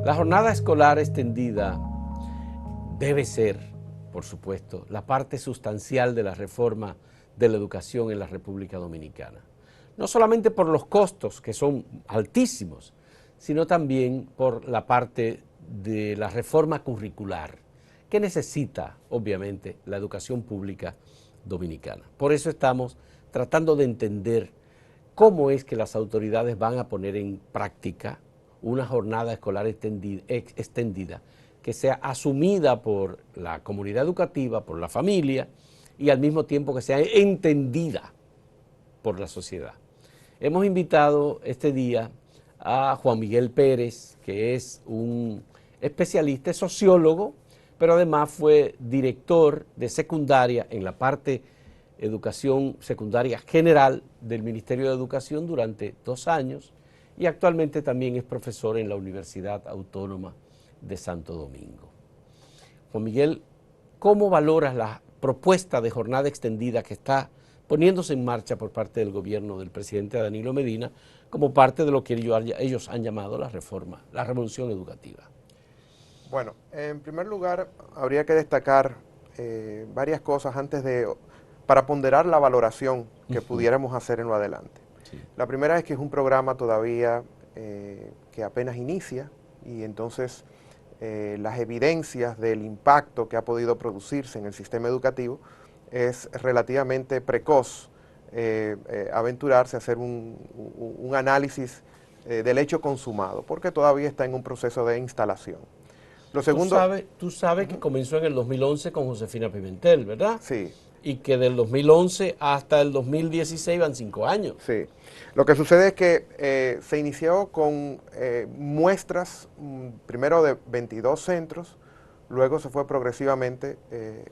La jornada escolar extendida debe ser, por supuesto, la parte sustancial de la reforma de la educación en la República Dominicana. No solamente por los costos, que son altísimos, sino también por la parte de la reforma curricular, que necesita, obviamente, la educación pública dominicana. Por eso estamos tratando de entender cómo es que las autoridades van a poner en práctica una jornada escolar extendida que sea asumida por la comunidad educativa, por la familia, y al mismo tiempo que sea entendida por la sociedad. Hemos invitado este día a Juan Miguel Pérez, que es un especialista, es sociólogo, pero además fue director de secundaria en la parte educación secundaria general del Ministerio de Educación durante 2 años y actualmente también es profesor en la Universidad Autónoma de Santo Domingo. Juan Miguel, ¿cómo valoras la propuesta de jornada extendida que está poniéndose en marcha por parte del gobierno del presidente Danilo Medina como parte de lo que ellos han llamado la reforma, la revolución educativa? Bueno, en primer lugar, habría que destacar varias cosas para ponderar la valoración que pudiéramos hacer en lo adelante. Sí. La primera es que es un programa todavía que apenas inicia y entonces las evidencias del impacto que ha podido producirse en el sistema educativo es relativamente precoz aventurarse a hacer un análisis del hecho consumado, porque todavía está en un proceso de instalación. Lo segundo, tú sabes que comenzó en el 2011 con Josefina Pimentel, ¿verdad? Sí. Y que del 2011 hasta el 2016 van 5 años. Sí. Lo que sucede es que se inició con muestras, primero de 22 centros, luego se fue progresivamente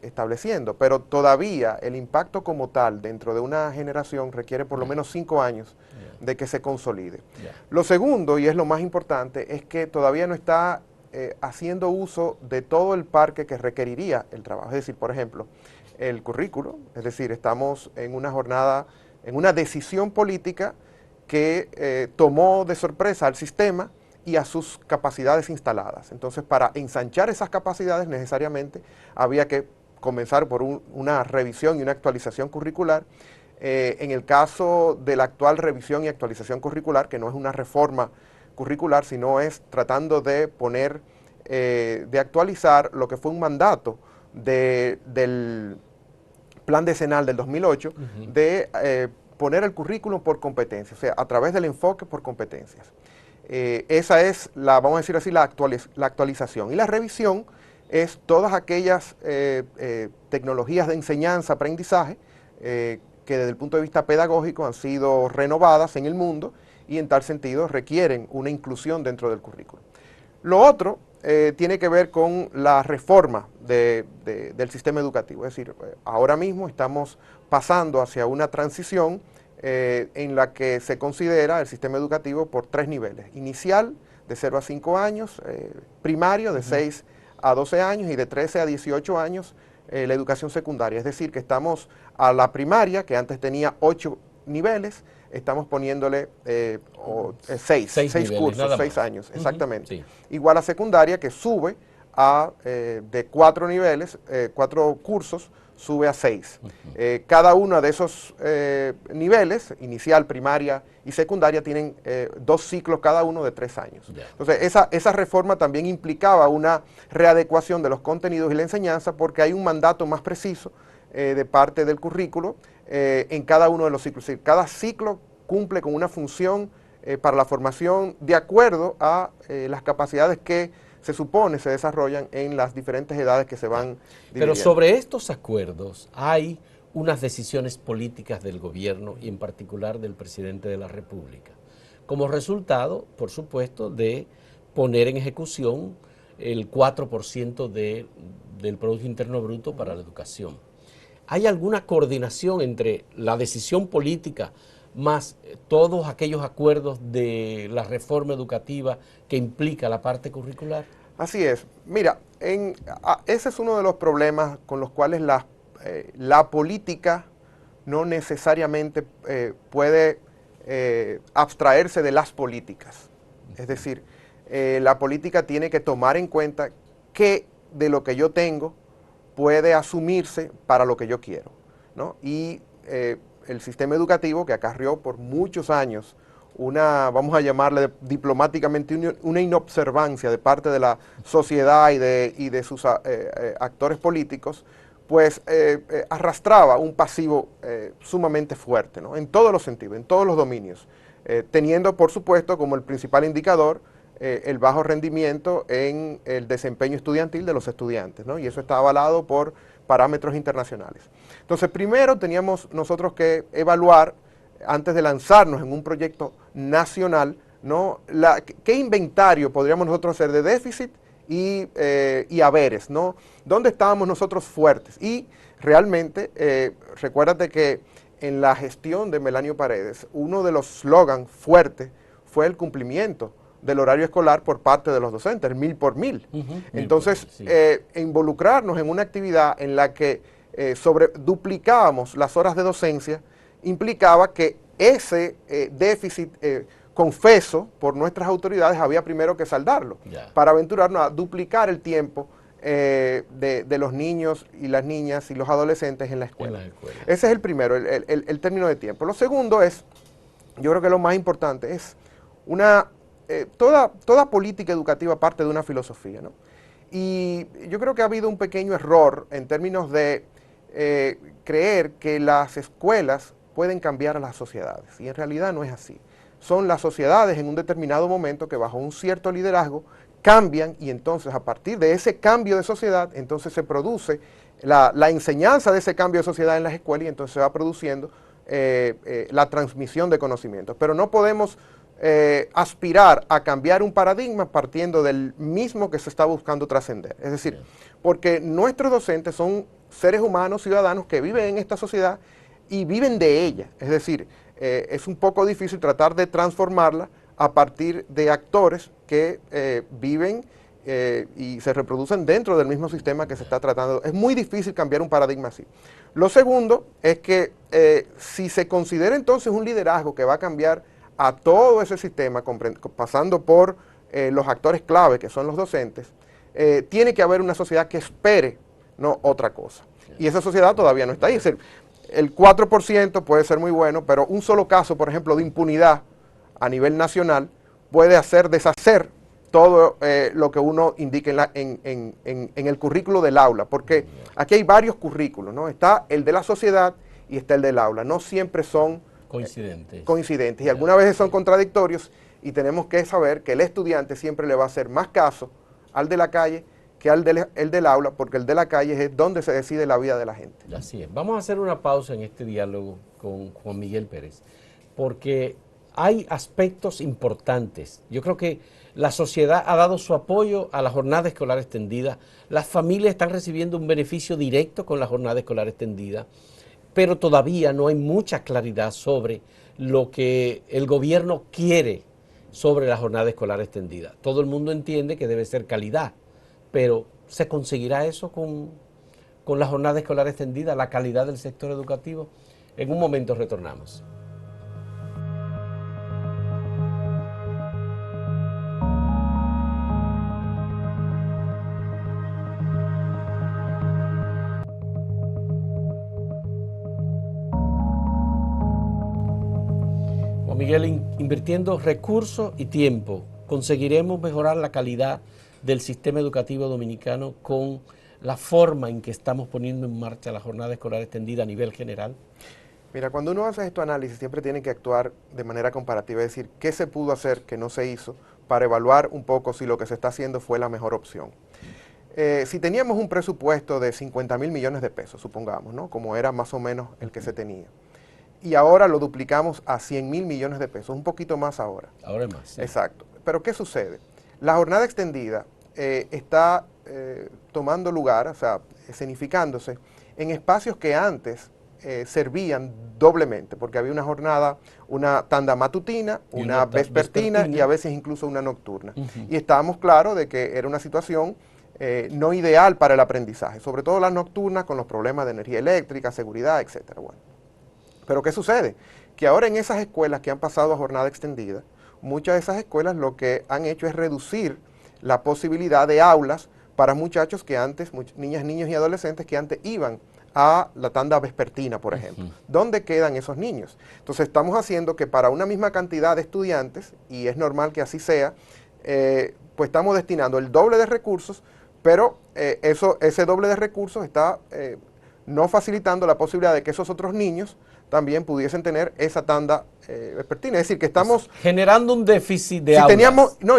estableciendo, pero todavía el impacto como tal dentro de una generación requiere por lo menos 5 años de que se consolide. Lo segundo, y es lo más importante, es que todavía no está haciendo uso de todo el parque que requeriría el trabajo. Es decir, por ejemplo, el currículo, es decir, estamos en una jornada, en una decisión política que tomó de sorpresa al sistema y a sus capacidades instaladas. Entonces, para ensanchar esas capacidades necesariamente había que comenzar por una revisión y una actualización curricular. En el caso de la actual revisión y actualización curricular, que no es una reforma curricular, sino es tratando de poner, de actualizar lo que fue un mandato del Plan Decenal del 2008, de poner el currículum por competencias, o sea, a través del enfoque por competencias. Esa es, vamos a decir así, la actualización. Y la revisión es todas aquellas tecnologías de enseñanza, aprendizaje, que desde el punto de vista pedagógico han sido renovadas en el mundo y en tal sentido requieren una inclusión dentro del currículo. Lo otro tiene que ver con la reforma del sistema educativo, es decir, ahora mismo estamos pasando hacia una transición en la que se considera el sistema educativo por 3 niveles, inicial de 0 a 5 años, primario de 6 a 12 años y de 13 a 18 años la educación secundaria, es decir, que estamos a la primaria, que antes tenía 8 niveles, estamos poniéndole 6 cursos, 6 años, exactamente. Sí. Igual a secundaria, que sube de 4 niveles, 4 cursos, sube a 6. Cada uno de esos niveles, inicial, primaria y secundaria, tienen 2 ciclos cada uno de 3 años. Entonces, esa reforma también implicaba una readecuación de los contenidos y la enseñanza, porque hay un mandato más preciso de parte del currículo en cada uno de los ciclos. Es decir, cada ciclo cumple con una función para la formación de acuerdo a las capacidades que se supone se desarrollan en las diferentes edades que se van dividiendo. Pero sobre estos acuerdos hay unas decisiones políticas del gobierno y en particular del presidente de la República, como resultado, por supuesto, de poner en ejecución el 4% del Producto Interno Bruto para la educación. ¿Hay alguna coordinación entre la decisión política más todos aquellos acuerdos de la reforma educativa que implica la parte curricular? Así es. Mira, ese es uno de los problemas con los cuales la política no necesariamente puede abstraerse de las políticas. Es decir, la política tiene que tomar en cuenta qué de lo que yo tengo puede asumirse para lo que yo quiero, ¿no? Y el sistema educativo, que acarrió por muchos años vamos a llamarle diplomáticamente, una inobservancia de parte de la sociedad y de sus actores políticos, pues arrastraba un pasivo sumamente fuerte, ¿no? En todos los sentidos, en todos los dominios, teniendo por supuesto como el principal indicador el bajo rendimiento en el desempeño estudiantil de los estudiantes, ¿no? Y eso está avalado por parámetros internacionales. Entonces, primero teníamos nosotros que evaluar, antes de lanzarnos en un proyecto nacional, ¿no? ¿Qué inventario podríamos nosotros hacer de déficit y haberes, ¿no? ¿Dónde estábamos nosotros fuertes? Y realmente, recuérdate que en la gestión de Melanio Paredes, uno de los slogans fuertes fue el cumplimiento del horario escolar por parte de los docentes, el 1000 por 1000. Entonces, involucrarnos en una actividad en la que duplicábamos las horas de docencia implicaba que ese déficit confeso por nuestras autoridades había primero que saldarlo, para aventurarnos a duplicar el tiempo de los niños y las niñas y los adolescentes en la escuela. Ese es el primero, el término de tiempo. Lo segundo es, yo creo que lo más importante es toda política educativa parte de una filosofía, ¿no? Y yo creo que ha habido un pequeño error en términos de creer que las escuelas pueden cambiar a las sociedades, y en realidad no es así. Son las sociedades en un determinado momento que bajo un cierto liderazgo cambian, y entonces a partir de ese cambio de sociedad, entonces se produce la enseñanza de ese cambio de sociedad en las escuelas, y entonces se va produciendo la transmisión de conocimientos. Pero no podemos aspirar a cambiar un paradigma partiendo del mismo que se está buscando trascender. Es decir, porque nuestros docentes son seres humanos, ciudadanos que viven en esta sociedad y viven de ella. Es decir, es un poco difícil tratar de transformarla a partir de actores que viven y se reproducen dentro del mismo sistema que se está tratando. Es muy difícil cambiar un paradigma así. Lo segundo es que si se considera entonces un liderazgo que va a cambiar a todo ese sistema, pasando por los actores clave, que son los docentes, tiene que haber una sociedad que espere, no otra cosa. Y esa sociedad todavía no está ahí. Es decir, el 4% puede ser muy bueno, pero un solo caso, por ejemplo, de impunidad a nivel nacional puede hacer deshacer todo lo que uno indique en el currículo del aula, porque aquí hay varios currículos, ¿no? Está el de la sociedad y está el del aula. No siempre son coincidentes y algunas veces son contradictorios, y tenemos que saber que el estudiante siempre le va a hacer más caso al de la calle que el del aula, porque el de la calle es donde se decide la vida de la gente. Así es. Vamos a hacer una pausa en este diálogo con Juan Miguel Pérez, porque hay aspectos importantes. Yo creo que la sociedad ha dado su apoyo a la jornada escolar extendida, las familias están recibiendo un beneficio directo con la jornada escolar extendida, pero todavía no hay mucha claridad sobre lo que el gobierno quiere sobre la jornada escolar extendida. Todo el mundo entiende que debe ser calidad, pero ¿se conseguirá eso con la jornada escolar extendida, la calidad del sector educativo? En un momento retornamos. Juan Miguel, invirtiendo recursos y tiempo, ¿conseguiremos mejorar la calidad del sistema educativo dominicano con la forma en que estamos poniendo en marcha la jornada escolar extendida a nivel general? Mira, cuando uno hace estos análisis siempre tiene que actuar de manera comparativa, es decir, qué se pudo hacer que no se hizo, para evaluar un poco si lo que se está haciendo fue la mejor opción. Si teníamos un presupuesto de 50.000 millones de pesos, supongamos, ¿no? Como era más o menos el que se tenía, y ahora lo duplicamos a 100.000 millones de pesos, un poquito más ahora. Ahora es más. Sí. Exacto. Pero ¿qué sucede? La jornada extendida está tomando lugar, o sea, escenificándose en espacios que antes servían doblemente, porque había una jornada, una tanda matutina, una vespertina y a veces incluso una nocturna. Y estábamos claros de que era una situación no ideal para el aprendizaje, sobre todo las nocturnas con los problemas de energía eléctrica, seguridad, etcétera. Bueno. Pero ¿qué sucede? Que ahora en esas escuelas que han pasado a jornada extendida, muchas de esas escuelas lo que han hecho es reducir la posibilidad de aulas para muchachos que antes, niñas, niños y adolescentes que antes iban a la tanda vespertina, por ejemplo. ¿Dónde quedan esos niños? Entonces estamos haciendo que para una misma cantidad de estudiantes, y es normal que así sea, pues estamos destinando el doble de recursos, pero ese doble de recursos está no facilitando la posibilidad de que esos otros niños también pudiesen tener esa tanda vespertina. Es decir, que estamos generando un déficit de aulas.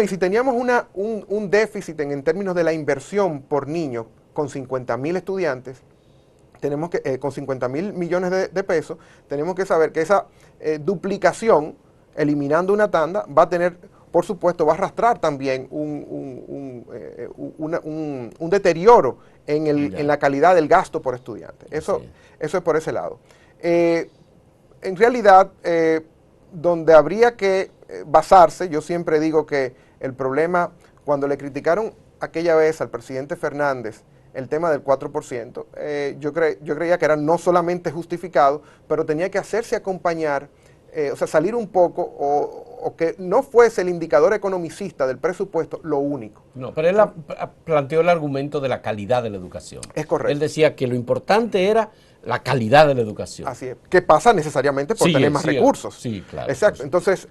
Y si teníamos un déficit en términos de la inversión por niño con 50.000 estudiantes, tenemos que, con 50.000 millones de pesos, tenemos que saber que esa duplicación, eliminando una tanda, va a tener, por supuesto, va a arrastrar también un deterioro en la calidad del gasto por estudiante. Eso es por ese lado. En realidad, donde habría que basarse, yo siempre digo que el problema, cuando le criticaron aquella vez al presidente Fernández el tema del 4%, yo creía que era no solamente justificado, pero tenía que hacerse acompañar, o sea, salir un poco, o que no fuese el indicador economicista del presupuesto lo único. No, pero él planteó el argumento de la calidad de la educación. Es correcto. Él decía que lo importante era la calidad de la educación. Así es, que pasa necesariamente por tener más recursos. Sí, claro. Exacto. Entonces,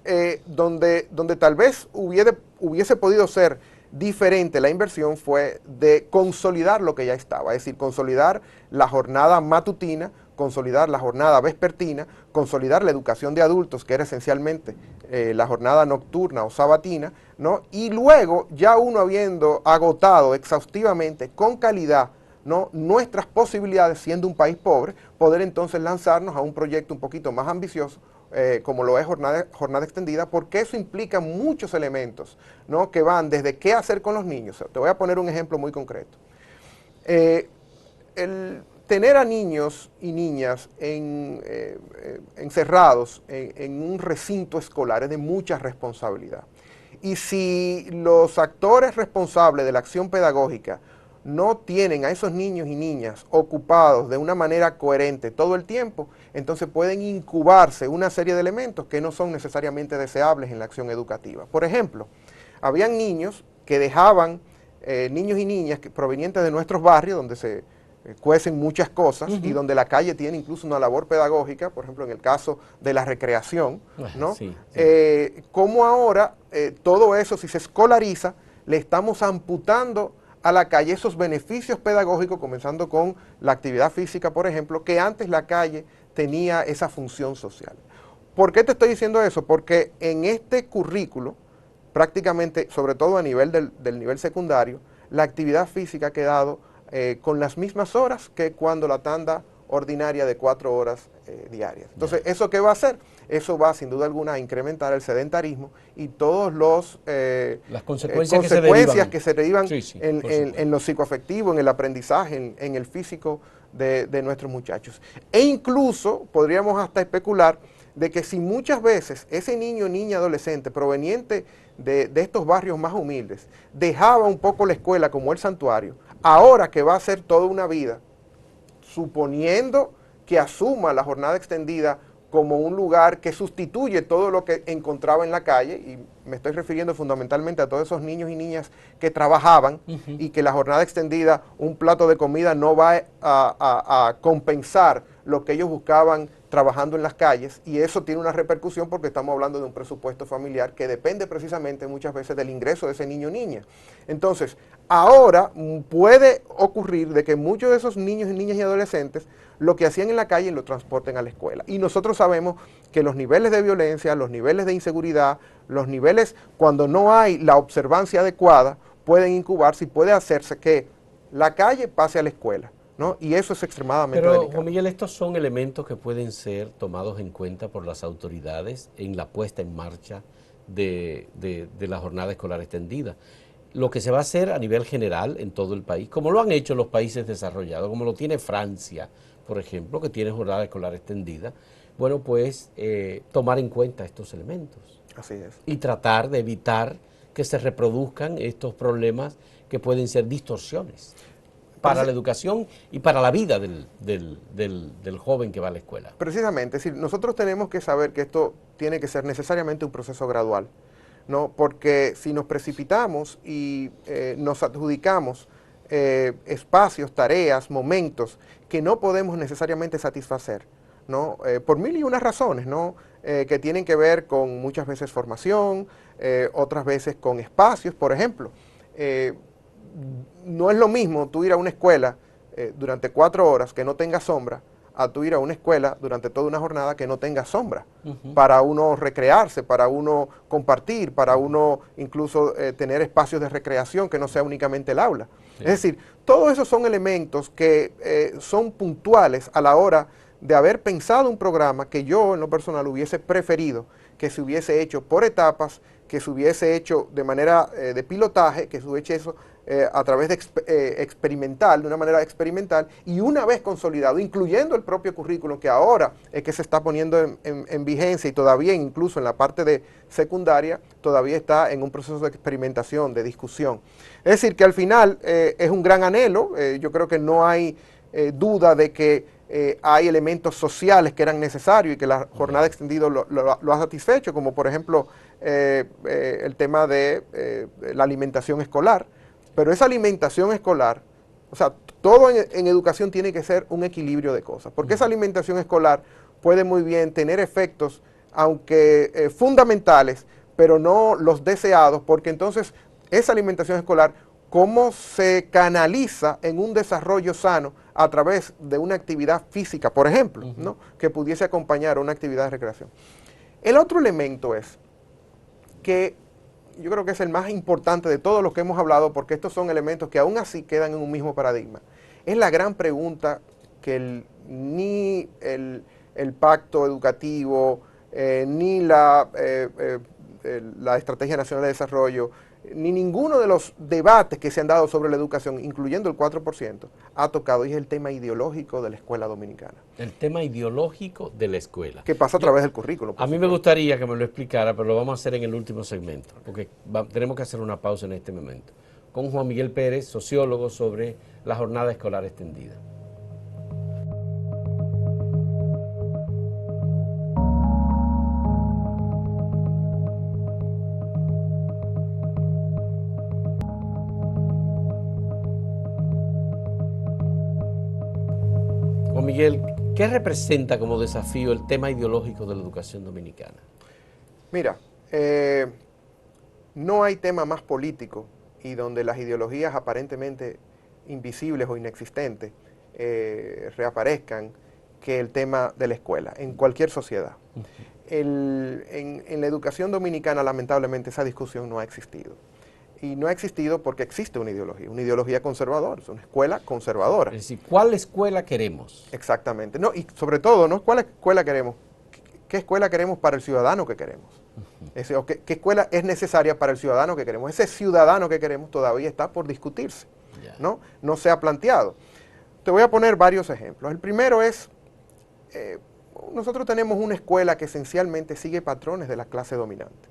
donde tal vez hubiese podido ser diferente la inversión fue de consolidar lo que ya estaba, es decir, consolidar la jornada matutina, consolidar la jornada vespertina, consolidar la educación de adultos, que era esencialmente la jornada nocturna o sabatina, ¿no? Y luego, ya uno habiendo agotado exhaustivamente, con calidad, ¿no?, nuestras posibilidades, siendo un país pobre, poder entonces lanzarnos a un proyecto un poquito más ambicioso, como lo es jornada extendida, porque eso implica muchos elementos, ¿no?, que van desde qué hacer con los niños. Te voy a poner un ejemplo muy concreto. El tener a niños y niñas encerrados en un recinto escolar es de mucha responsabilidad. Y si los actores responsables de la acción pedagógica no tienen a esos niños y niñas ocupados de una manera coherente todo el tiempo, entonces pueden incubarse una serie de elementos que no son necesariamente deseables en la acción educativa. Por ejemplo, habían niños que dejaban, niños y niñas provenientes de nuestros barrios, donde se cuecen muchas cosas y donde la calle tiene incluso una labor pedagógica, por ejemplo en el caso de la recreación, ¿no? Cómo ahora todo eso, si se escolariza, le estamos amputando a la calle esos beneficios pedagógicos, comenzando con la actividad física, por ejemplo, que antes la calle tenía esa función social. ¿Por qué te estoy diciendo eso? Porque en este currículo, prácticamente, sobre todo a nivel del nivel secundario, la actividad física ha quedado con las mismas horas que cuando la tanda ordinaria de 4 horas diarias. Entonces, ¿eso qué va a hacer? Eso va, sin duda alguna, a incrementar el sedentarismo y todos las consecuencias que se derivan en lo psicoafectivo, en el aprendizaje, en el físico de nuestros muchachos. E incluso podríamos hasta especular de que si muchas veces ese niño, niña, adolescente proveniente de estos barrios más humildes dejaba un poco la escuela como el santuario, ahora que va a ser toda una vida, suponiendo que asuma la jornada extendida como un lugar que sustituye todo lo que encontraba en la calle, y me estoy refiriendo fundamentalmente a todos esos niños y niñas que trabajaban y que la jornada extendida, un plato de comida no va a compensar lo que ellos buscaban trabajando en las calles, y eso tiene una repercusión porque estamos hablando de un presupuesto familiar que depende precisamente muchas veces del ingreso de ese niño o niña. Entonces, ahora puede ocurrir de que muchos de esos niños y niñas y adolescentes lo que hacían en la calle lo transporten a la escuela. Y nosotros sabemos que los niveles de violencia, los niveles de inseguridad, los niveles cuando no hay la observancia adecuada, pueden incubarse y puede hacerse que la calle pase a la escuela, ¿no? Y eso es extremadamente delicado. Pero, Juan Miguel, estos son elementos que pueden ser tomados en cuenta por las autoridades en la puesta en marcha de la jornada escolar extendida. Lo que se va a hacer a nivel general en todo el país, como lo han hecho los países desarrollados, como lo tiene Francia, por ejemplo, que tiene jornada escolar extendida, bueno, pues tomar en cuenta estos elementos. Así es. Y tratar de evitar que se reproduzcan estos problemas que pueden ser distorsiones para la educación y para la vida del joven que va a la escuela. Precisamente, es decir, nosotros tenemos que saber que esto tiene que ser necesariamente un proceso gradual. ¿no? Porque si nos precipitamos y nos adjudicamos espacios, tareas, momentos que no podemos necesariamente satisfacer, ¿no? Por mil y unas razones, ¿no? Que tienen que ver con muchas veces formación, otras veces con espacios, por ejemplo. No es lo mismo tú ir a una escuela durante 4 horas que no tenga sombra, a tú ir a una escuela durante toda una jornada que no tenga sombra, para uno recrearse, para uno compartir, para uno incluso tener espacios de recreación que no sea únicamente el aula. Sí. Es decir, todos esos son elementos que son puntuales a la hora de haber pensado un programa que yo en lo personal hubiese preferido que se hubiese hecho por etapas, que se hubiese hecho de manera de pilotaje, que se hubiese hecho a través de experimental, de una manera experimental, y una vez consolidado, incluyendo el propio currículum que ahora es que se está poniendo en vigencia y todavía incluso en la parte de secundaria, todavía está en un proceso de experimentación, de discusión. Es decir, que al final es un gran anhelo, yo creo que no hay duda de que hay elementos sociales que eran necesarios y que la jornada extendida lo ha satisfecho, como por ejemplo el tema de la alimentación escolar. Pero esa alimentación escolar, o sea, todo en educación tiene que ser un equilibrio de cosas, porque esa alimentación escolar puede muy bien tener efectos, aunque fundamentales, pero no los deseados, porque entonces esa alimentación escolar, ¿cómo se canaliza en un desarrollo sano a través de una actividad física, por ejemplo, ¿no? Que pudiese acompañar a una actividad de recreación? El otro elemento es que yo creo que es el más importante de todos los que hemos hablado, porque estos son elementos que aún así quedan en un mismo paradigma. Es la gran pregunta que ni el pacto educativo, ni la Estrategia Nacional de Desarrollo, ni ninguno de los debates que se han dado sobre la educación, incluyendo el 4%, ha tocado, y es el tema ideológico de la escuela dominicana. El tema ideológico de la escuela. Que pasa a través del currículo. A mí me gustaría que me lo explicara, pero lo vamos a hacer en el último segmento, porque tenemos que hacer una pausa en este momento. Con Juan Miguel Pérez, sociólogo, sobre la jornada escolar extendida. Miguel, ¿qué representa como desafío el tema ideológico de la educación dominicana? Mira, no hay tema más político y donde las ideologías aparentemente invisibles o inexistentes reaparezcan que el tema de la escuela, en cualquier sociedad. En la educación dominicana, lamentablemente, esa discusión no ha existido. Y no ha existido porque existe una ideología conservadora, es una escuela conservadora. Es decir, ¿cuál escuela queremos? Exactamente. No, y sobre todo, no cuál escuela queremos, qué escuela queremos para el ciudadano que queremos. ¿Qué escuela es necesaria para el ciudadano que queremos? Ese ciudadano que queremos todavía está por discutirse, ¿no? No se ha planteado. Te voy a poner varios ejemplos. El primero es, nosotros tenemos una escuela que esencialmente sigue patrones de la clase dominante.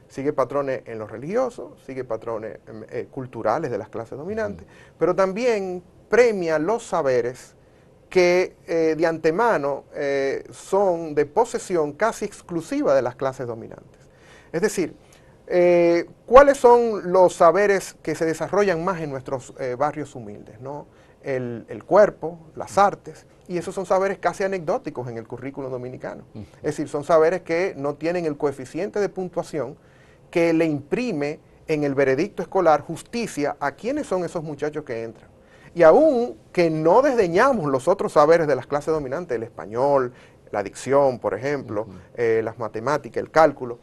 Sigue patrones en lo religioso, sigue patrones culturales de las clases dominantes, pero también premia los saberes que de antemano son de posesión casi exclusiva de las clases dominantes. Es decir, ¿cuáles son los saberes que se desarrollan más en nuestros barrios humildes, ¿no? El cuerpo, las artes, y esos son saberes casi anecdóticos en el currículo dominicano. Es decir, son saberes que no tienen el coeficiente de puntuación que le imprime en el veredicto escolar justicia a quiénes son esos muchachos que entran. Y aún que no desdeñamos los otros saberes de las clases dominantes, el español, la dicción, por ejemplo, las matemáticas, el cálculo,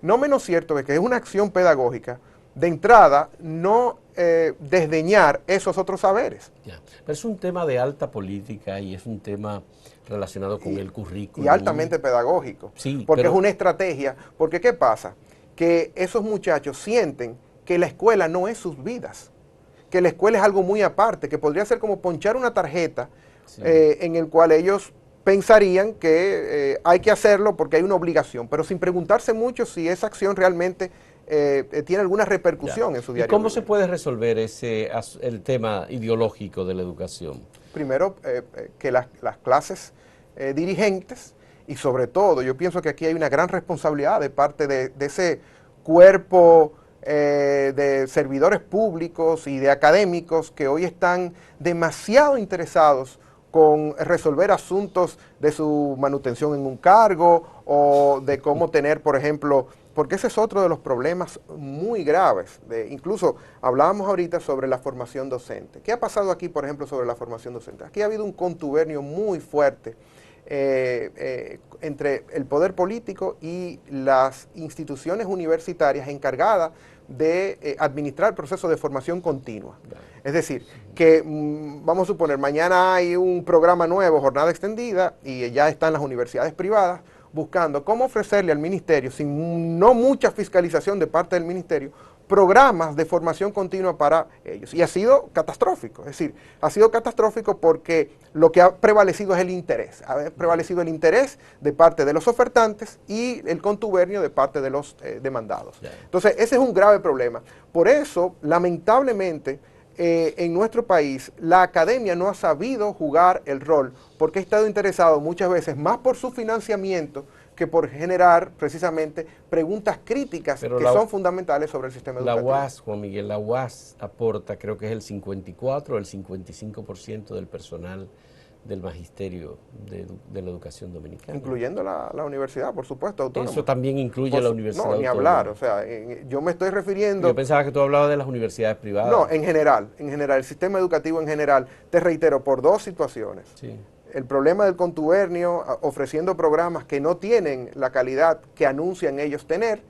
no menos cierto es que es una acción pedagógica de entrada no desdeñar esos otros saberes. Ya. Pero es un tema de alta política y es un tema relacionado con el currículum. Y altamente pedagógico, sí, porque es una estrategia, porque ¿qué pasa? Que esos muchachos sienten que la escuela no es sus vidas, que la escuela es algo muy aparte, que podría ser como ponchar una tarjeta en el cual ellos pensarían que hay que hacerlo porque hay una obligación, pero sin preguntarse mucho si esa acción realmente tiene alguna repercusión en su diario. ¿Y cómo se puede resolver el tema ideológico de la educación? Primero, que las clases dirigentes, y sobre todo, yo pienso que aquí hay una gran responsabilidad de parte de ese cuerpo de servidores públicos y de académicos que hoy están demasiado interesados con resolver asuntos de su manutención en un cargo o de cómo tener, por ejemplo, porque ese es otro de los problemas muy graves. Incluso hablábamos ahorita sobre la formación docente. ¿Qué ha pasado aquí, por ejemplo, sobre la formación docente? Aquí ha habido un contubernio muy fuerte entre el poder político y las instituciones universitarias encargadas de administrar el proceso de formación continua. Es decir, que vamos a suponer, mañana hay un programa nuevo, jornada extendida, y ya están las universidades privadas buscando cómo ofrecerle al ministerio, sin no mucha fiscalización de parte del ministerio, programas de formación continua para ellos. Y ha sido catastrófico, es decir, ha sido catastrófico porque lo que ha prevalecido es el interés. Ha prevalecido el interés de parte de los ofertantes y el contubernio de parte de los demandados. Entonces, ese es un grave problema. Por eso, lamentablemente, en nuestro país, la academia no ha sabido jugar el rol, porque ha estado interesado muchas veces más por su financiamiento que por generar precisamente preguntas críticas que son fundamentales sobre el sistema educativo. La UAS, Juan Miguel, la UAS aporta, creo que es el 54 o el 55% del personal del magisterio de la educación dominicana. Incluyendo la universidad, por supuesto, autónoma. Eso también incluye la universidad autónoma. No, ni hablar, o sea, yo me estoy refiriendo... Yo pensaba que tú hablabas de las universidades privadas. No, en general, el sistema educativo en general, te reitero, por dos situaciones. Sí. El problema del contubernio, ofreciendo programas que no tienen la calidad que anuncian ellos tener,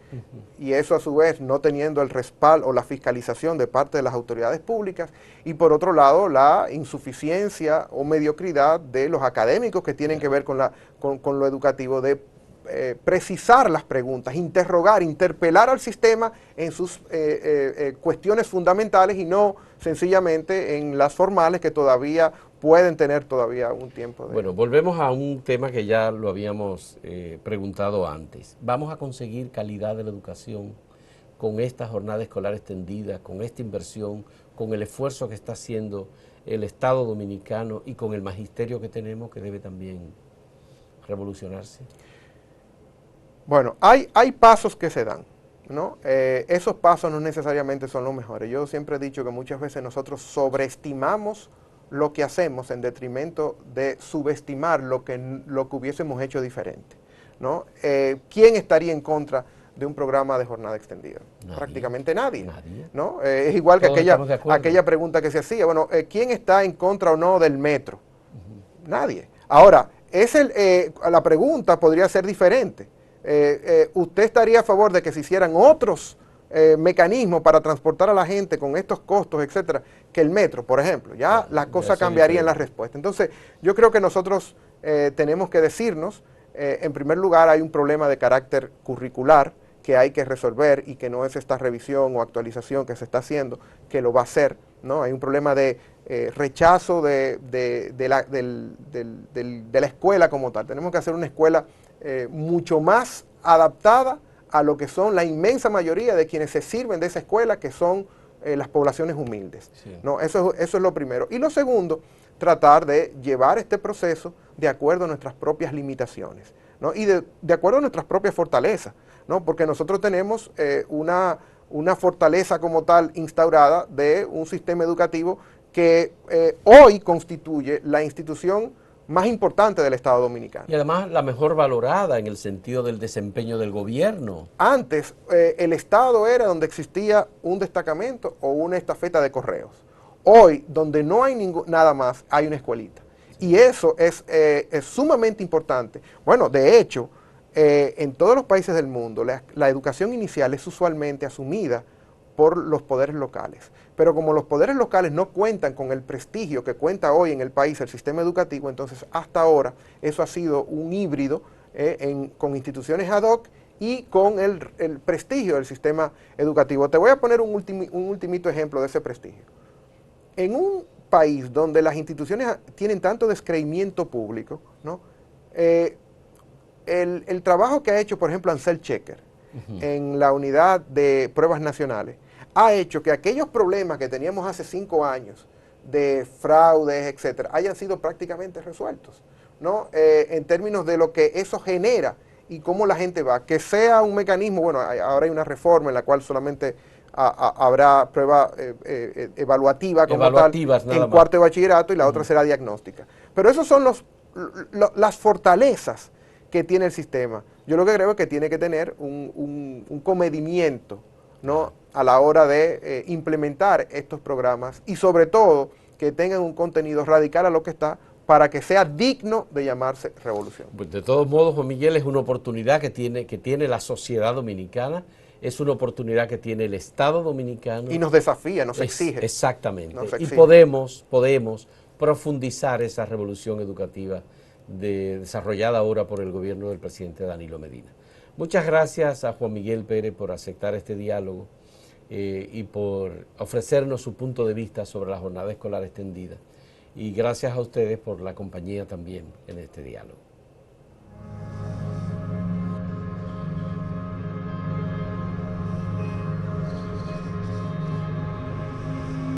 y eso a su vez no teniendo el respaldo o la fiscalización de parte de las autoridades públicas, y por otro lado la insuficiencia o mediocridad de los académicos que tienen que ver con lo educativo, de precisar las preguntas, interrogar, interpelar al sistema en sus cuestiones fundamentales y no sencillamente en las formales que todavía pueden tener todavía un tiempo. Bueno, volvemos a un tema que ya lo habíamos preguntado antes. ¿Vamos a conseguir calidad de la educación con esta jornada escolar extendida, con esta inversión, con el esfuerzo que está haciendo el Estado dominicano y con el magisterio que tenemos, que debe también revolucionarse? Bueno, hay pasos que se dan, ¿no? Esos pasos no necesariamente son los mejores. Yo siempre he dicho que muchas veces nosotros sobreestimamos lo que hacemos en detrimento de subestimar lo que hubiésemos hecho diferente, ¿no? ¿Quién estaría en contra de un programa de jornada extendida? Nadie. Prácticamente nadie. ¿No? Es igual que aquella pregunta que se hacía, bueno, ¿quién está en contra o no del metro? Nadie. Ahora, la pregunta podría ser diferente. ¿Usted estaría a favor de que se hicieran otros mecanismos para transportar a la gente con estos costos, etcétera, que el metro, por ejemplo? Ya la cosa cambiaría en la respuesta. Entonces, yo creo que nosotros tenemos que decirnos, en primer lugar, hay un problema de carácter curricular que hay que resolver y que no es esta revisión o actualización que se está haciendo que lo va a hacer, ¿no? Hay un problema de rechazo de la escuela como tal. Tenemos que hacer una escuela mucho más adaptada a lo que son la inmensa mayoría de quienes se sirven de esa escuela, que son las poblaciones humildes. Sí. ¿No? Eso es lo primero. Y lo segundo, tratar de llevar este proceso de acuerdo a nuestras propias limitaciones, ¿no? Y de acuerdo a nuestras propias fortalezas, ¿no? Porque nosotros tenemos una fortaleza como tal instaurada de un sistema educativo que hoy constituye la institución más importante del Estado Dominicano. Y además la mejor valorada en el sentido del desempeño del gobierno. Antes el Estado era donde existía un destacamento o una estafeta de correos. Hoy, donde no hay nada más, hay una escuelita. Y eso es sumamente importante. Bueno, de hecho, en todos los países del mundo, la educación inicial es usualmente asumida por los poderes locales. Pero como los poderes locales no cuentan con el prestigio que cuenta hoy en el país el sistema educativo, entonces hasta ahora eso ha sido un híbrido con instituciones ad hoc y con el prestigio del sistema educativo. Te voy a poner un ultimito ejemplo de ese prestigio. En un país donde las instituciones tienen tanto descreimiento público, ¿no? El trabajo que ha hecho, por ejemplo, Ansel Checker en la unidad de pruebas nacionales, ha hecho que aquellos problemas que teníamos hace 5 años de fraudes, etcétera, hayan sido prácticamente resueltos, ¿no? En términos de lo que eso genera y cómo la gente va. Que sea un mecanismo, bueno, ahora hay una reforma en la cual solamente habrá prueba evaluativa como Evaluativas, tal nada en más. cuarto de bachillerato y la otra será diagnóstica. Pero esos son las fortalezas que tiene el sistema. Yo lo que creo es que tiene que tener un comedimiento, ¿no?, a la hora de implementar estos programas y sobre todo que tengan un contenido radical a lo que está para que sea digno de llamarse revolución. Pues de todos modos, Juan Miguel, es una oportunidad que tiene la sociedad dominicana, es una oportunidad que tiene el Estado dominicano. Y nos desafía, nos exige. Exactamente. Nos Y exige. podemos profundizar esa revolución educativa desarrollada ahora por el gobierno del presidente Danilo Medina. Muchas gracias a Juan Miguel Pérez por aceptar este diálogo y por ofrecernos su punto de vista sobre la jornada escolar extendida. Y gracias a ustedes por la compañía también en este diálogo.